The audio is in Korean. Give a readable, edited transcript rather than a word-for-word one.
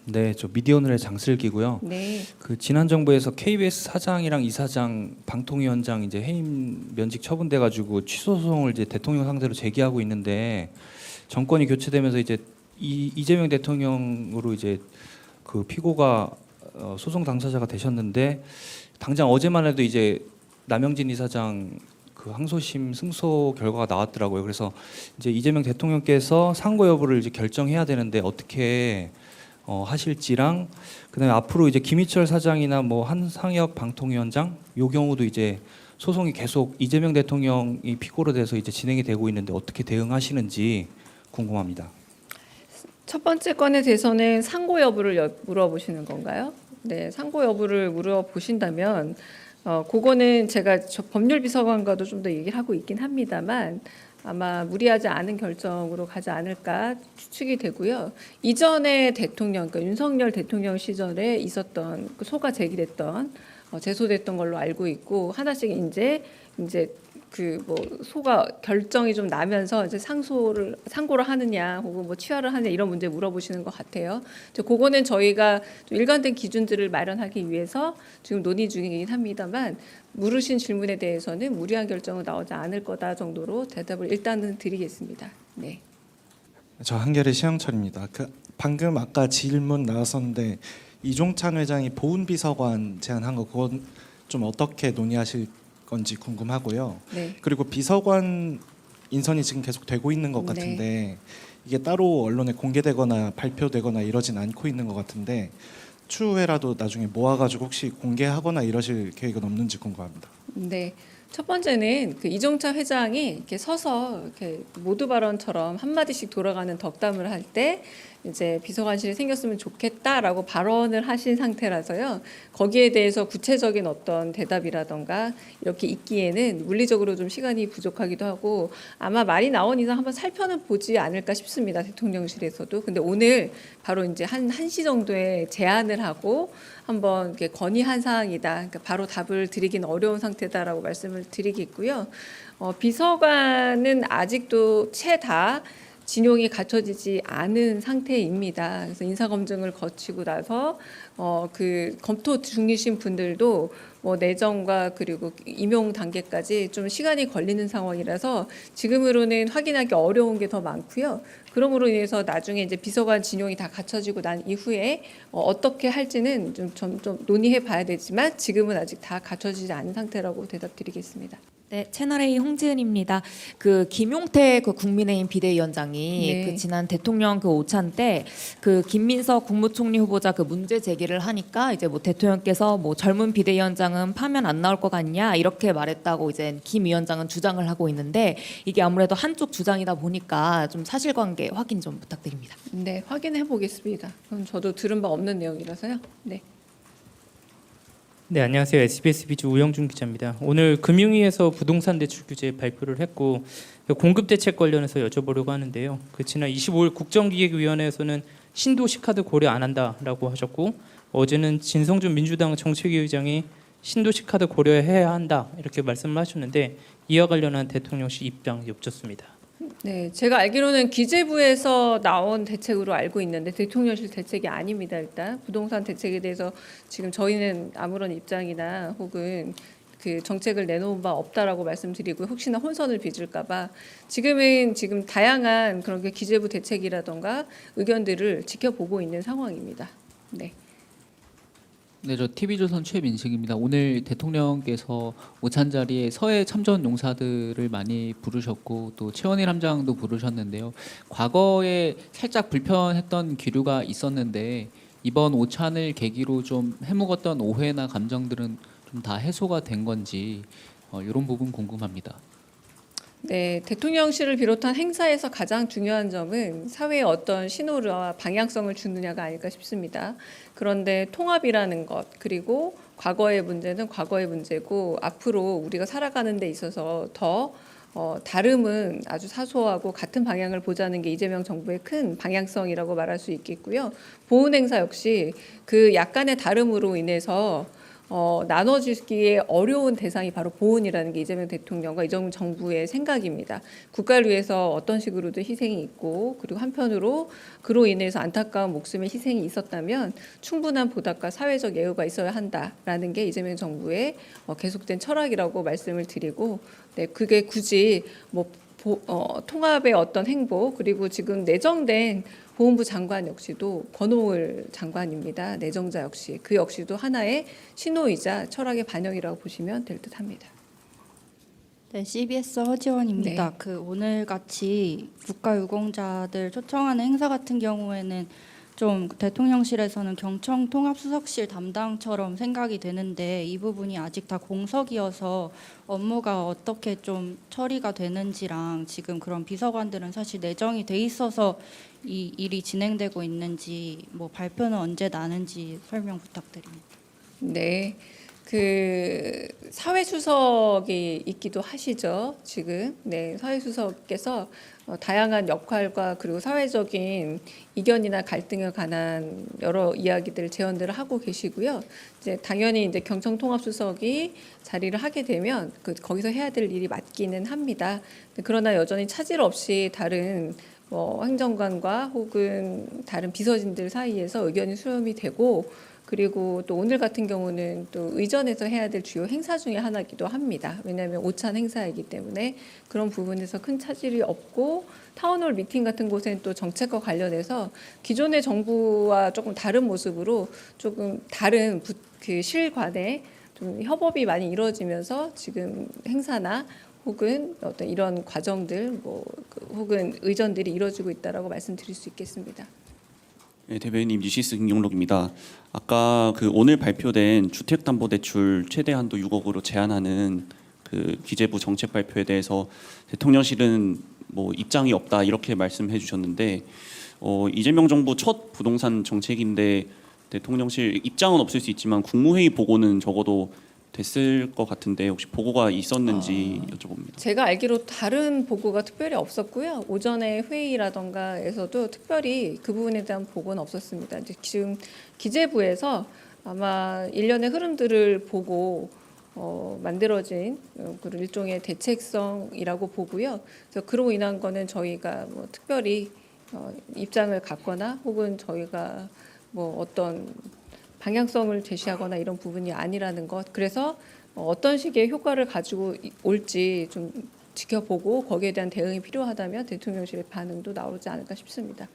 네, 저 미디어오늘의 장슬기고요. 네. 그 지난 정부에서 KBS 사장이랑 이사장, 방통위원장 이제 해임 면직 처분돼 가지고 취소 소송을 이제 대통령 상대로 제기하고 있는데 정권이 교체되면서 이제 이재명 대통령으로 이제 그 피고가 소송 당사자가 되셨는데 당장 어제만 해도 이제 남영진 이사장 그 항소심 승소 결과가 나왔더라고요. 그래서 이제 이재명 대통령께서 상고 여부를 이제 결정해야 되는데 어떻게 하실지랑 그다음에 앞으로 이제 김희철 사장이나 뭐 한상혁 방통위원장 요 경우도 이제 소송이 계속 이재명 대통령이 피고로 돼서 이제 진행이 되고 있는데 어떻게 대응하시는지 궁금합니다. 첫 번째 건에 대해서는 상고 여부를 물어보시는 건가요? 네, 상고 여부를 물어보신다면 그거는 제가 법률 비서관과도 좀 더 얘기를 하고 있긴 합니다만 아마 무리하지 않은 결정으로 가지 않을까 추측이 되고요. 이전에 대통령, 그러니까 윤석열 대통령 시절에 있었던 그 소가 제기됐던 제소됐던 걸로 알고 있고 하나씩 이제 그 뭐 소가 결정이 좀 나면서 이제 상고를 하느냐 혹은 뭐 취하를 하느냐 이런 문제 물어보시는 것 같아요. 그거는 저희가 좀 일관된 기준들을 마련하기 위해서 지금 논의 중이긴 합니다만 물으신 질문에 대해서는 무리한 결정은 나오지 않을 거다 정도로 대답을 일단은 드리겠습니다. 네. 저 한겨레 시영철입니다. 방금 아까 질문 나왔었는데 이종찬 회장이 보훈비서관 제안한 거 그건 좀 어떻게 논의하실 건지 궁금하고요. 네. 그리고 비서관 인선이 지금 계속 되고 있는 것 같은데 이게 따로 언론에 공개되거나 발표되거나 이러진 않고 있는 것 같은데 추후에라도 나중에 모아가지고 혹시 공개하거나 이러실 계획은 없는지 궁금합니다. 네. 첫 번째는 그 이종찬 회장이 이렇게 서서 이렇게 모두 발언처럼 한 마디씩 돌아가는 덕담을 할 때 이제 비서관실이 생겼으면 좋겠다라고 발언을 하신 상태라서요. 거기에 대해서 구체적인 어떤 대답이라던가 이렇게 있기에는 물리적으로 좀 시간이 부족하기도 하고 아마 말이 나온 이상 한번 살펴는 보지 않을까 싶습니다. 대통령실에서도. 근데 오늘 바로 이제 한 1시 정도에 제안을 하고 한번 이렇게 건의한 사항이다. 그러니까 바로 답을 드리긴 어려운 상태다라고 말씀을 드리겠고요. 비서관은 아직도 채다 진용이 갖춰지지 않은 상태입니다. 그래서 인사검증을 거치고 나서 그 검토 중이신 분들도 뭐 내정과 그리고 임용 단계까지 좀 시간이 걸리는 상황이라서 지금으로는 확인하기 어려운 게 더 많고요. 그러므로 인해서 나중에 이제 비서관 진용이 다 갖춰지고 난 이후에 어떻게 할지는 좀 논의해 봐야 되지만 지금은 아직 다 갖춰지지 않은 상태라고 대답드리겠습니다. 네, 채널A 홍지은입니다. 그 김용태 그 국민의힘 비대위원장이 네. 그 지난 대통령 그 오찬 때 그 김민석 국무총리 후보자 그 문제 제기를 하니까 이제 뭐 대통령께서 뭐 젊은 비대위원장은 파면 안 나올 것 같냐 이렇게 말했다고 이제 김 위원장은 주장을 하고 있는데 이게 아무래도 한쪽 주장이다 보니까 좀 사실관계 확인 좀 부탁드립니다. 네, 확인해 보겠습니다. 그럼 저도 들은 바 없는 내용이라서요. 네. 네, 안녕하세요. SBS 비주 우영준 기자입니다. 오늘 금융위에서 부동산 대출 규제 발표를 했고 공급 대책 관련해서 여쭤보려고 하는데요. 그 지난 25일 국정기획위원회에서는 신도시 카드 고려 안 한다라고 하셨고 어제는 진성준 민주당 정책위 의장이 신도시 카드 고려해야 한다 이렇게 말씀을 하셨는데 이와 관련한 대통령실 입장 여쭙습니다. 네, 제가 알기로는 기재부에서 나온 대책으로 알고 있는데 대통령실 대책이 아닙니다. 일단 부동산 대책에 대해서 지금 저희는 아무런 입장이나 혹은 그 정책을 내놓은 바 없다라고 말씀드리고 혹시나 혼선을 빚을까봐 지금 다양한 그런 게 기재부 대책이라던가 의견들을 지켜보고 있는 상황입니다. 네. 네, 저 TV조선 최민식입니다. 오늘 대통령께서 오찬 자리에 서해 참전 용사들을 많이 부르셨고 또 최원일 함장도 부르셨는데요. 과거에 살짝 불편했던 기류가 있었는데 이번 오찬을 계기로 좀 해묵었던 오해나 감정들은 좀 다 해소가 된 건지 이런 부분 궁금합니다. 네, 대통령실을 비롯한 행사에서 가장 중요한 점은 사회에 어떤 신호와 방향성을 주느냐가 아닐까 싶습니다. 그런데 통합이라는 것 그리고 과거의 문제는 과거의 문제고 앞으로 우리가 살아가는 데 있어서 더 다름은 아주 사소하고 같은 방향을 보자는 게 이재명 정부의 큰 방향성이라고 말할 수 있겠고요. 보훈 행사 역시 그 약간의 다름으로 인해서 나눠주기에 어려운 대상이 바로 보훈이라는 게 이재명 대통령과 이재명 정부의 생각입니다. 국가를 위해서 어떤 식으로든 희생이 있고 그리고 한편으로 그로 인해서 안타까운 목숨의 희생이 있었다면 충분한 보답과 사회적 예우가 있어야 한다라는 게 이재명 정부의 계속된 철학이라고 말씀을 드리고 네, 그게 굳이 뭐 통합의 어떤 행보 그리고 지금 내정된 보훈부 장관 역시도 권오을 장관입니다. 내정자 역시 그 역시도 하나의 신호이자 철학의 반영이라고 보시면 될 듯합니다. 네, CBS 허지원입니다. 네. 오늘 같이 국가유공자들 초청하는 행사 같은 경우에는 좀 대통령실에서는 경청 통합수석실 담당처럼 생각이 되는데 이 부분이 아직 다 공석이어서 업무가 어떻게 좀 처리가 되는지랑 지금 그런 비서관들은 사실 내정이 돼 있어서 이 일이 진행되고 있는지 뭐 발표는 언제 나는지 설명 부탁드립니다. 네. 그 사회수석이 있기도 하시죠. 지금 네 사회수석께서 다양한 역할과 그리고 사회적인 이견이나 갈등에 관한 여러 이야기들 제언들을 하고 계시고요. 이제 당연히 이제 경청통합수석이 자리를 하게 되면 거기서 해야 될 일이 맞기는 합니다. 그러나 여전히 차질 없이 다른 행정관과 혹은 다른 비서진들 사이에서 의견이 수렴이 되고 그리고 또 오늘 같은 경우는 또 의전에서 해야 될 주요 행사 중에 하나이기도 합니다. 왜냐하면 오찬 행사이기 때문에 그런 부분에서 큰 차질이 없고 타운홀 미팅 같은 곳은 또 정책과 관련해서 기존의 정부와 조금 다른 모습으로 조금 다른 그 실관의 좀 협업이 많이 이루어지면서 지금 행사나 혹은 어떤 이런 과정들 혹은 의전들이 이루어지고 있다라고 말씀드릴 수 있겠습니다. 네, 대변인님 뉴시스 김용록입니다. 아까 오늘 발표된 주택담보대출 최대 한도 6억으로 제한하는 그 기재부 정책 발표에 대해서 대통령실은 뭐 입장이 없다 이렇게 말씀해 주셨는데 이재명 정부 첫 부동산 정책인데 대통령실 입장은 없을 수 있지만 국무회의 보고는 적어도 됐을 것 같은데 혹시 보고가 있었는지 여쭤봅니다. 제가 알기로 다른 보고가 특별히 없었고요. 오전에 회의라던가에서도 특별히 그 부분에 대한 보고는 없었습니다. 이제 지금 기재부에서 아마 일련의 흐름들을 보고 만들어진 그런 일종의 대책성이라고 보고요. 그래서 그로 인한 거는 저희가 뭐 특별히 입장을 갖거나 혹은 저희가 뭐 어떤 방향성을 제시하거나 이런 부분이 아니라는 것. 그래서 어떤 식의 효과를 가지고 올지 좀 지켜보고 거기에 대한 대응이 필요하다면 대통령실의 반응도 나오지 않을까 싶습니다.